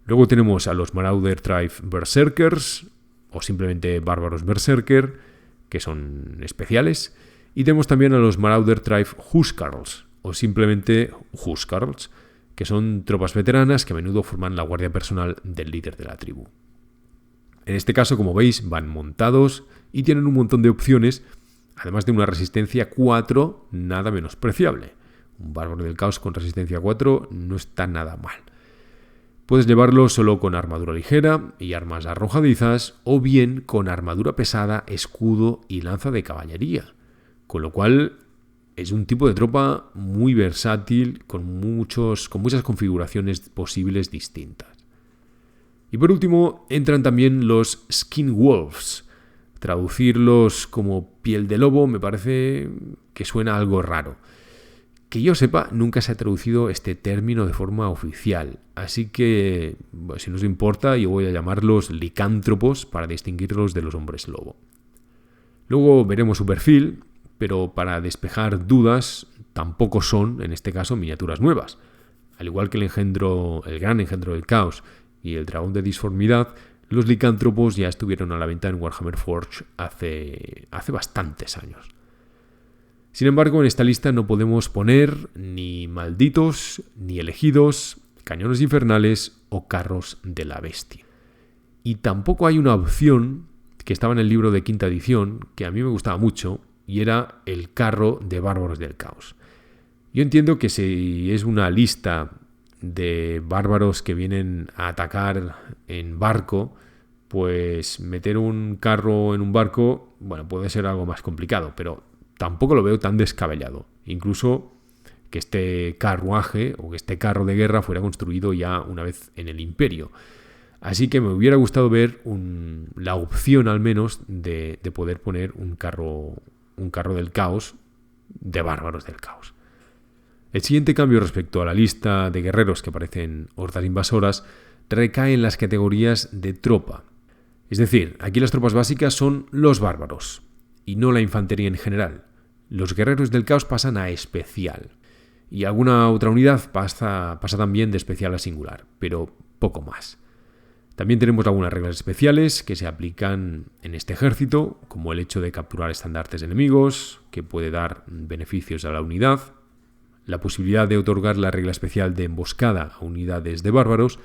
Luego tenemos a los Marauder Tribe Berserkers, o simplemente bárbaros berserker, que son especiales. Y tenemos también a los Marauder Tribe Huskarls, o simplemente Huskarls, que son tropas veteranas que a menudo forman la guardia personal del líder de la tribu. En este caso, como veis, van montados y tienen un montón de opciones, además de una resistencia 4 nada menospreciable. Un bárbaro del caos con resistencia 4 no está nada mal. Puedes llevarlo solo con armadura ligera y armas arrojadizas, o bien con armadura pesada, escudo y lanza de caballería. Con lo cual es un tipo de tropa muy versátil, con muchas configuraciones posibles distintas. Y por último entran también los Skin Wolves. Traducirlos como piel de lobo me parece que suena algo raro. Que yo sepa, nunca se ha traducido este término de forma oficial, así que, si no os importa, yo voy a llamarlos licántropos para distinguirlos de los hombres lobo. Luego veremos su perfil, pero para despejar dudas, tampoco son, en este caso, miniaturas nuevas. Al igual que el gran engendro del caos y el dragón de disformidad, los licántropos ya estuvieron a la venta en Warhammer Forge hace bastantes años. Sin embargo, en esta lista no podemos poner ni malditos, ni elegidos, cañones infernales o carros de la bestia. Y tampoco hay una opción que estaba en el libro de quinta edición, que a mí me gustaba mucho, y era el carro de bárbaros del caos. Yo entiendo que si es una lista de bárbaros que vienen a atacar en barco, pues meter un carro en un barco, bueno, puede ser algo más complicado, pero tampoco lo veo tan descabellado. Incluso que este carruaje o que este carro de guerra fuera construido ya una vez en el Imperio. Así que me hubiera gustado ver la opción al menos de poder poner un carro del caos, de bárbaros del caos. El siguiente cambio respecto a la lista de guerreros que aparecen hordas invasoras recae en las categorías de tropa. Es decir, aquí las tropas básicas son los bárbaros y no la infantería en general. Los guerreros del caos pasan a especial y alguna otra unidad pasa también de especial a singular, pero poco más. También tenemos algunas reglas especiales que se aplican en este ejército, como el hecho de capturar estandartes enemigos, que puede dar beneficios a la unidad, la posibilidad de otorgar la regla especial de emboscada a unidades de bárbaros,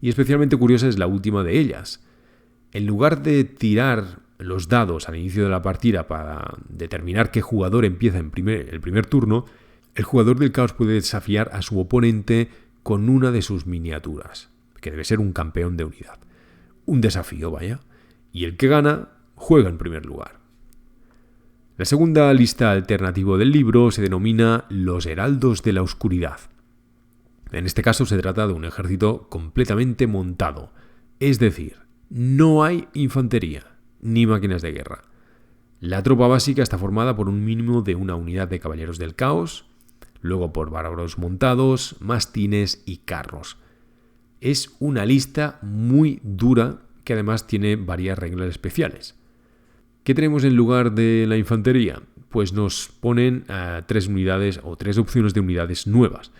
y especialmente curiosa es la última de ellas. En lugar de tirar los dados al inicio de la partida para determinar qué jugador empieza el primer turno, el jugador del caos puede desafiar a su oponente con una de sus miniaturas, que debe ser un campeón de unidad. Un desafío, vaya. Y el que gana, juega en primer lugar. La segunda lista alternativa del libro se denomina Los Heraldos de la Oscuridad. En este caso se trata de un ejército completamente montado, es decir, no hay infantería ni máquinas de guerra. La tropa básica está formada por un mínimo de una unidad de caballeros del caos, luego por bárbaros montados, mastines y carros. Es una lista muy dura que además tiene varias reglas especiales. ¿Qué tenemos en lugar de la infantería? Pues nos ponen tres unidades o tres opciones de unidades nuevas.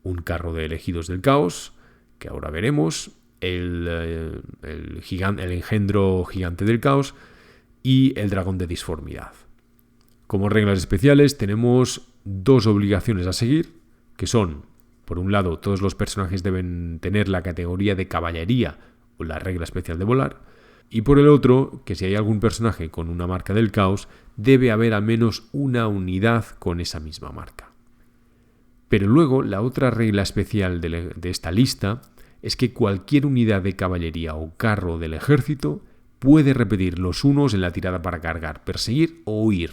Un carro de elegidos del caos, que ahora veremos, el engendro gigante del caos y el dragón de disformidad. Como reglas especiales tenemos dos obligaciones a seguir, que son, por un lado, todos los personajes deben tener la categoría de caballería o la regla especial de volar, y por el otro, que si hay algún personaje con una marca del caos, debe haber al menos una unidad con esa misma marca. Pero luego, la otra regla especial de esta lista es que cualquier unidad de caballería o carro del ejército puede repetir los unos en la tirada para cargar, perseguir o huir.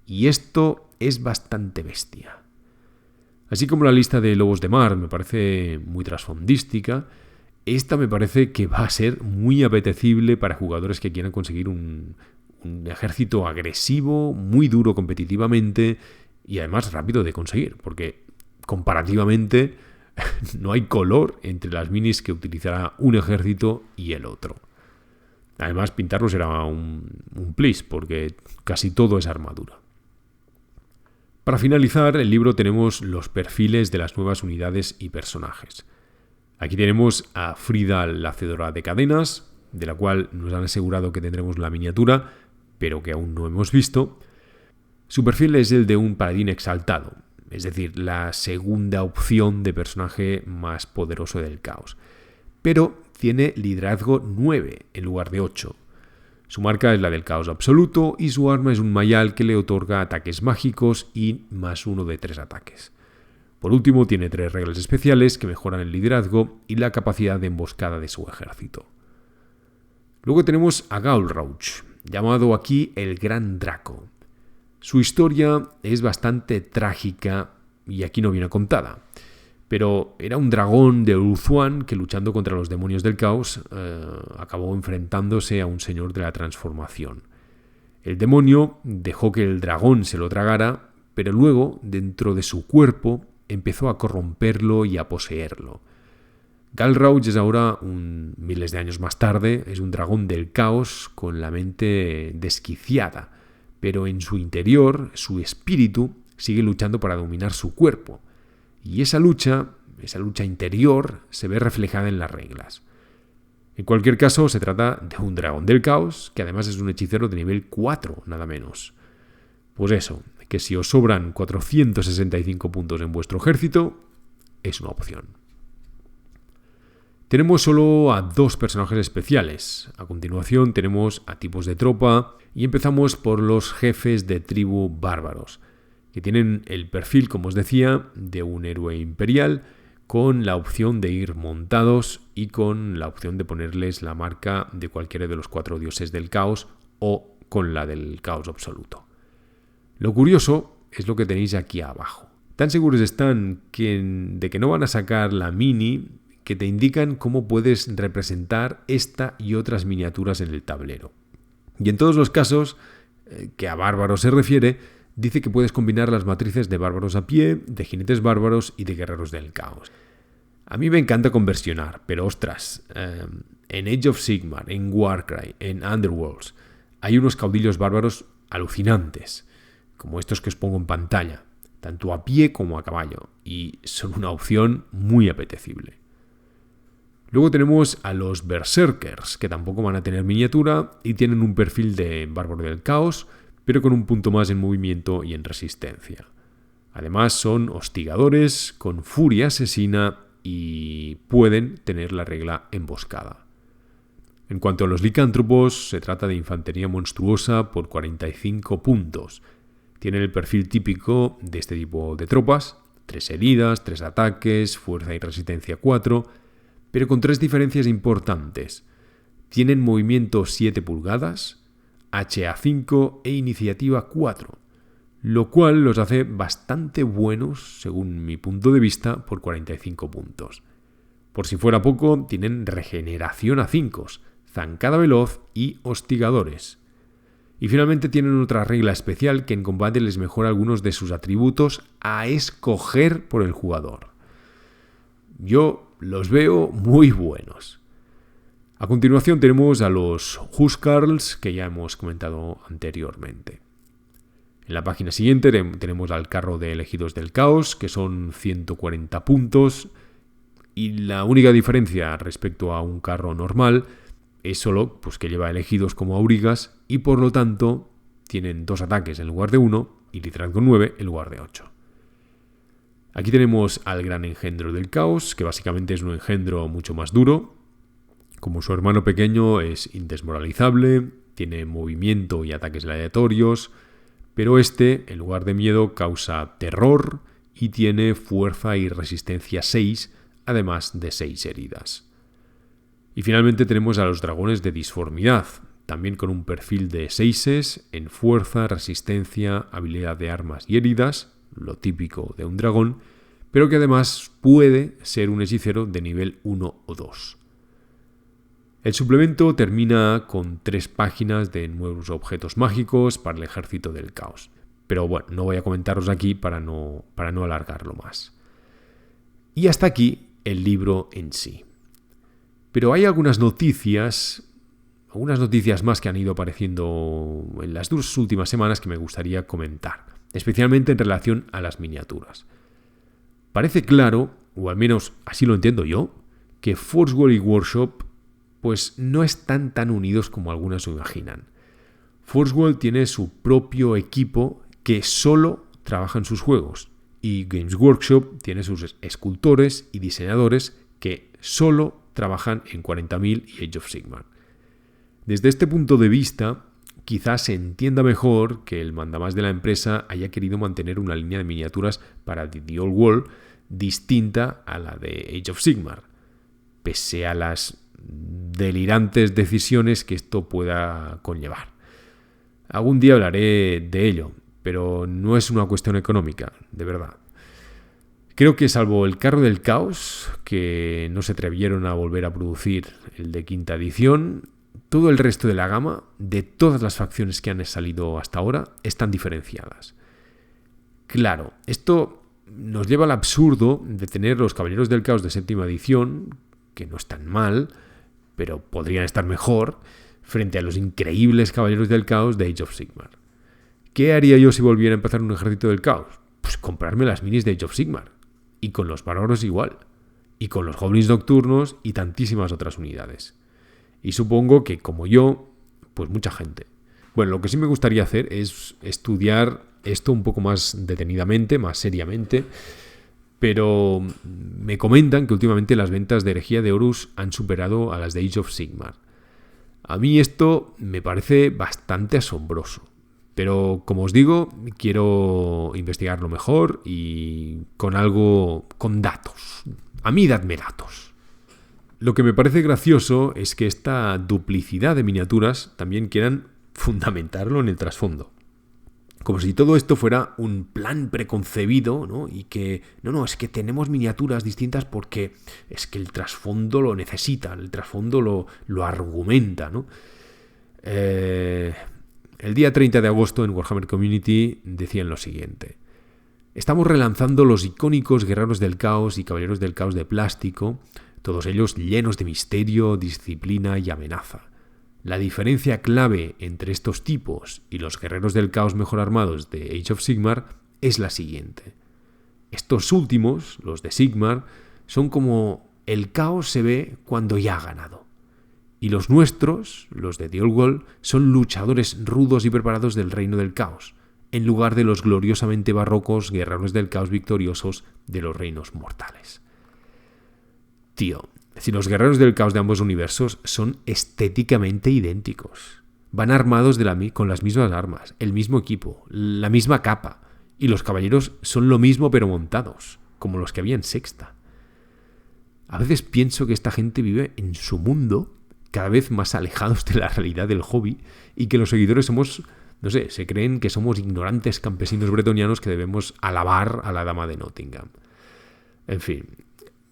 Y esto es bastante bestia. Así como la lista de lobos de mar me parece muy trasfondística, esta me parece que va a ser muy apetecible para jugadores que quieran conseguir un ejército agresivo, muy duro competitivamente y además rápido de conseguir, porque comparativamente no hay color entre las minis que utilizará un ejército y el otro. Además, pintarlo será un plis, porque casi todo es armadura. Para finalizar el libro tenemos los perfiles de las nuevas unidades y personajes. Aquí tenemos a Frida la hacedora de cadenas, de la cual nos han asegurado que tendremos la miniatura, pero que aún no hemos visto. Su perfil es el de un paladín exaltado, es decir, la segunda opción de personaje más poderoso del caos. Pero tiene liderazgo 9 en lugar de 8. Su marca es la del caos absoluto y su arma es un mayal que le otorga ataques mágicos y +1 de 3 ataques. Por último, tiene 3 reglas especiales que mejoran el liderazgo y la capacidad de emboscada de su ejército. Luego tenemos a Gaulrauch, llamado aquí el Gran Draco. Su historia es bastante trágica y aquí no viene contada. Pero era un dragón de Ulthuan que, luchando contra los demonios del caos, acabó enfrentándose a un señor de la transformación. El demonio dejó que el dragón se lo tragara, pero luego, dentro de su cuerpo, empezó a corromperlo y a poseerlo. Gaulrauch es ahora, miles de años más tarde, es un dragón del caos con la mente desquiciada, pero en su interior, su espíritu sigue luchando para dominar su cuerpo. Y esa lucha interior se ve reflejada en las reglas. En cualquier caso, se trata de un dragón del caos, que además es un hechicero de nivel 4, nada menos. Pues eso, que si os sobran 465 puntos en vuestro ejército, es una opción. Tenemos solo a 2 personajes especiales. A continuación tenemos a tipos de tropa y empezamos por los jefes de tribu bárbaros, que tienen el perfil, como os decía, de un héroe imperial, con la opción de ir montados y con la opción de ponerles la marca de cualquiera de los 4 dioses del caos o con la del caos absoluto. Lo curioso es lo que tenéis aquí abajo. Tan seguros están de que no van a sacar la mini que te indican cómo puedes representar esta y otras miniaturas en el tablero. Y en todos los casos que a bárbaros se refiere, dice que puedes combinar las matrices de bárbaros a pie, de jinetes bárbaros y de guerreros del caos. A mí me encanta conversionar, pero ostras, en Age of Sigmar, en Warcry, en Underworlds, hay unos caudillos bárbaros alucinantes, como estos que os pongo en pantalla, tanto a pie como a caballo, y son una opción muy apetecible. Luego tenemos a los Berserkers, que tampoco van a tener miniatura y tienen un perfil de bárbaro del caos, pero con un punto más en movimiento y en resistencia. Además son hostigadores, con furia asesina y pueden tener la regla emboscada. En cuanto a los licántropos, se trata de infantería monstruosa por 45 puntos. Tienen el perfil típico de este tipo de tropas, 3 heridas, 3 ataques, fuerza y resistencia 4, pero con 3 diferencias importantes. Tienen movimiento 7 pulgadas, HA 5 e iniciativa 4, lo cual los hace bastante buenos, según mi punto de vista, por 45 puntos. Por si fuera poco, tienen regeneración a 5, zancada veloz y hostigadores. Y finalmente tienen otra regla especial que en combate les mejora algunos de sus atributos a escoger por el jugador. Yo los veo muy buenos. A continuación tenemos a los Huskarls, que ya hemos comentado anteriormente. En la página siguiente tenemos al carro de elegidos del caos, que son 140 puntos, y la única diferencia respecto a un carro normal es solo que lleva elegidos como aurigas y por lo tanto tienen 2 ataques en lugar de 1 y liderazgo 9 en lugar de 8. Aquí tenemos al gran engendro del caos, que básicamente es un engendro mucho más duro. Como su hermano pequeño es indesmoralizable, tiene movimiento y ataques aleatorios, pero en lugar de miedo, causa terror y tiene fuerza y resistencia 6, además de 6 heridas. Y finalmente tenemos a los dragones de disformidad, también con un perfil de 6 en fuerza, resistencia, habilidad de armas y heridas, lo típico de un dragón, pero que además puede ser un hechicero de nivel 1 o 2. El suplemento termina con 3 páginas de nuevos objetos mágicos para el ejército del caos. Pero bueno, no voy a comentaros aquí para no alargarlo más. Y hasta aquí el libro en sí. Pero hay algunas noticias más que han ido apareciendo en las 2 últimas semanas que me gustaría comentar, especialmente en relación a las miniaturas. Parece claro, o al menos así lo entiendo yo, que Forge World y Workshop no están tan unidos como algunos se imaginan. Forge World tiene su propio equipo que solo trabaja en sus juegos y Games Workshop tiene sus escultores y diseñadores que solo trabajan en 40.000 y Age of Sigmar. Desde este punto de vista, quizás se entienda mejor que el mandamás de la empresa haya querido mantener una línea de miniaturas para The Old World distinta a la de Age of Sigmar, pese a las delirantes decisiones que esto pueda conllevar. Algún día hablaré de ello, pero no es una cuestión económica, de verdad. Creo que salvo el carro del caos, que no se atrevieron a volver a producir el de 5ª edición, todo el resto de la gama, de todas las facciones que han salido hasta ahora, están diferenciadas. Claro, esto nos lleva al absurdo de tener los Caballeros del Caos de 7ª edición, que no están mal, pero podrían estar mejor, frente a los increíbles Caballeros del Caos de Age of Sigmar. ¿Qué haría yo si volviera a empezar un ejército del caos? Pues comprarme las minis de Age of Sigmar. Y con los bárbaros igual. Y con los goblins nocturnos y tantísimas otras unidades. Y supongo que, como yo, mucha gente. Bueno, lo que sí me gustaría hacer es estudiar esto un poco más detenidamente, más seriamente, pero me comentan que últimamente las ventas de Herejía de Horus han superado a las de Age of Sigmar. A mí esto me parece bastante asombroso, pero como os digo, quiero investigarlo mejor y con datos. A mí dadme datos. Lo que me parece gracioso es que esta duplicidad de miniaturas también quieran fundamentarlo en el trasfondo. Como si todo esto fuera un plan preconcebido, ¿no? Y que, es que tenemos miniaturas distintas porque es que el trasfondo lo necesita, el trasfondo lo argumenta, ¿no? El día 30 de agosto en Warhammer Community decían lo siguiente. Estamos relanzando los icónicos Guerreros del Caos y Caballeros del Caos de plástico, todos ellos llenos de misterio, disciplina y amenaza. La diferencia clave entre estos tipos y los Guerreros del Caos mejor armados de Age of Sigmar es la siguiente. Estos últimos, los de Sigmar, son como el caos se ve cuando ya ha ganado. Y los nuestros, los de The Old World, son luchadores rudos y preparados del reino del caos, en lugar de los gloriosamente barrocos Guerreros del Caos victoriosos de los reinos mortales. Tío, si los Guerreros del Caos de ambos universos son estéticamente idénticos. Van armados con las mismas armas, el mismo equipo, la misma capa. Y los caballeros son lo mismo pero montados, como los que había en Sexta. A veces pienso que esta gente vive en su mundo, cada vez más alejados de la realidad del hobby, y que los seguidores somos, no sé, se creen que somos ignorantes campesinos bretonianos que debemos alabar a la dama de Nottingham. En fin,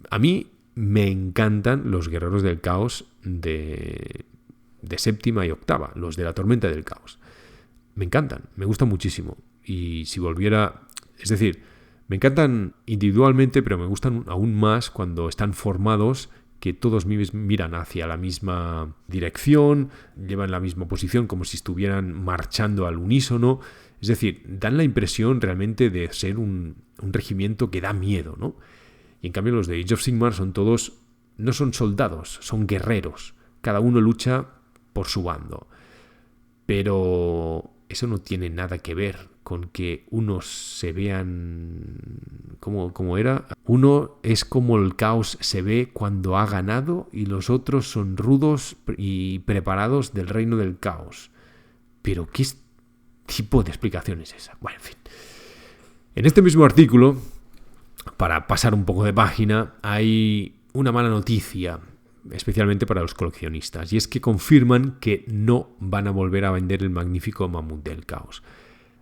a mí me encantan los guerreros del caos de séptima y octava, los de la tormenta del caos. Me encantan, me gustan muchísimo. Y si volviera, es decir, me encantan individualmente, pero me gustan aún más cuando están formados, que todos miran hacia la misma dirección, llevan la misma posición, como si estuvieran marchando al unísono. Es decir, dan la impresión realmente de ser un regimiento que da miedo, ¿no? Y en cambio los de Age of Sigmar son todos, no son soldados, son guerreros. Cada uno lucha por su bando. Pero eso no tiene nada que ver con que unos se vean como era. Uno es como el caos se ve cuando ha ganado y los otros son rudos y preparados del reino del caos. Pero ¿qué tipo de explicación es esa? Bueno, en fin. En este mismo artículo, para pasar un poco de página, hay una mala noticia, especialmente para los coleccionistas, y es que confirman que no van a volver a vender el magnífico Mamut del Caos.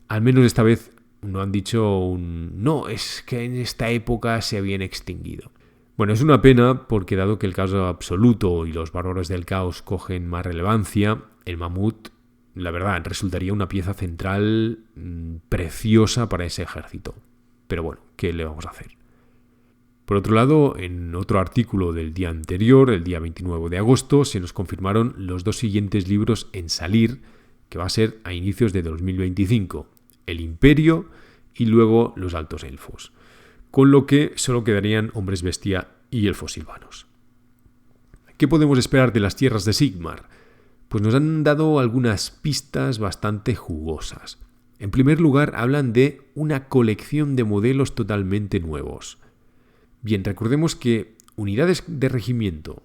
Al menos esta vez no han dicho no, es que en esta época se habían extinguido. Bueno, es una pena porque dado que el caos absoluto y los bárbaros del caos cogen más relevancia, el Mamut, la verdad, resultaría una pieza central preciosa para ese ejército. Pero bueno, ¿qué le vamos a hacer? Por otro lado, en otro artículo del día anterior, el día 29 de agosto, se nos confirmaron los 2 siguientes libros en salir, que va a ser a inicios de 2025, el Imperio y luego los Altos Elfos, con lo que solo quedarían Hombres Bestia y Elfos Silvanos. ¿Qué podemos esperar de las tierras de Sigmar? Pues nos han dado algunas pistas bastante jugosas. En primer lugar, hablan de una colección de modelos totalmente nuevos. Bien, recordemos que unidades de regimiento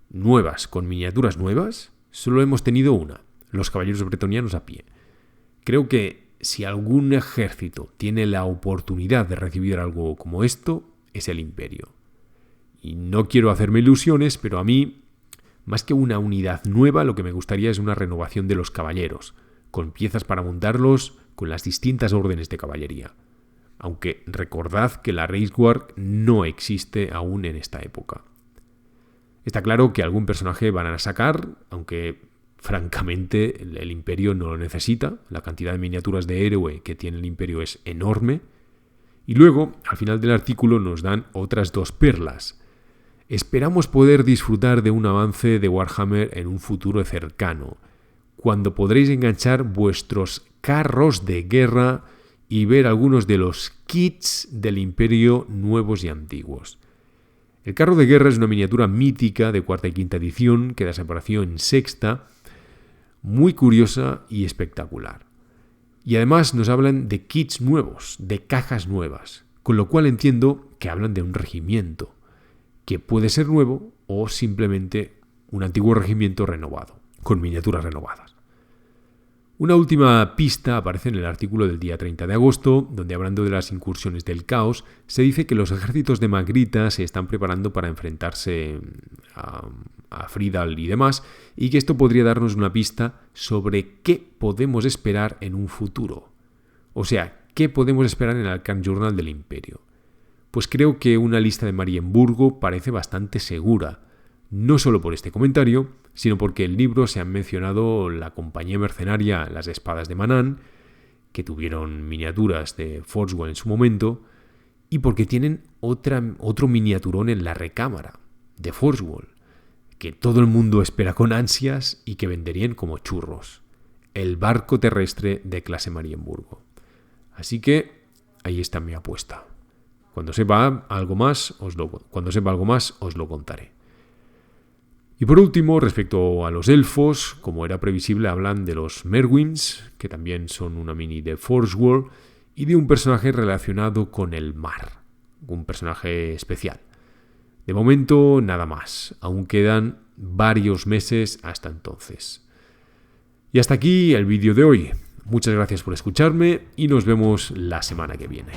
nuevas con miniaturas nuevas solo hemos tenido una, los caballeros bretonianos a pie. Creo que si algún ejército tiene la oportunidad de recibir algo como esto, es el Imperio. Y no quiero hacerme ilusiones, pero a mí, más que una unidad nueva, lo que me gustaría es una renovación de los caballeros, con piezas para montarlos con las distintas órdenes de caballería. Aunque recordad que la Reiksguard no existe aún en esta época. Está claro que algún personaje van a sacar, aunque francamente el Imperio no lo necesita. La cantidad de miniaturas de héroe que tiene el Imperio es enorme. Y luego, al final del artículo, nos dan otras 2 perlas. Esperamos poder disfrutar de un avance de Warhammer en un futuro cercano, cuando podréis enganchar vuestros carros de guerra y ver algunos de los kits del Imperio nuevos y antiguos. El carro de guerra es una miniatura mítica de 4ª y 5ª edición que desapareció en 6ª, muy curiosa y espectacular. Y además nos hablan de kits nuevos, de cajas nuevas, con lo cual entiendo que hablan de un regimiento, que puede ser nuevo o simplemente un antiguo regimiento renovado, con miniaturas renovadas. Una última pista aparece en el artículo del día 30 de agosto, donde hablando de las incursiones del caos, se dice que los ejércitos de Magritta se están preparando para enfrentarse a Fridal y demás, y que esto podría darnos una pista sobre qué podemos esperar en un futuro. O sea, ¿qué podemos esperar en el Arcane Journal del Imperio? Pues creo que una lista de Marienburgo parece bastante segura, no solo por este comentario, sino porque en el libro se han mencionado la compañía mercenaria Las Espadas de Manaan, que tuvieron miniaturas de Forswell en su momento, y porque tienen otro miniaturón en la recámara, de Forswell, que todo el mundo espera con ansias y que venderían como churros. El barco terrestre de clase Marienburgo. Así que ahí está mi apuesta. Cuando sepa algo más, os lo contaré. Y por último, respecto a los elfos, como era previsible, hablan de los Merwins, que también son una mini de Forswell, y de un personaje relacionado con el mar, un personaje especial. De momento, nada más, aún quedan varios meses hasta entonces. Y hasta aquí el vídeo de hoy. Muchas gracias por escucharme y nos vemos la semana que viene.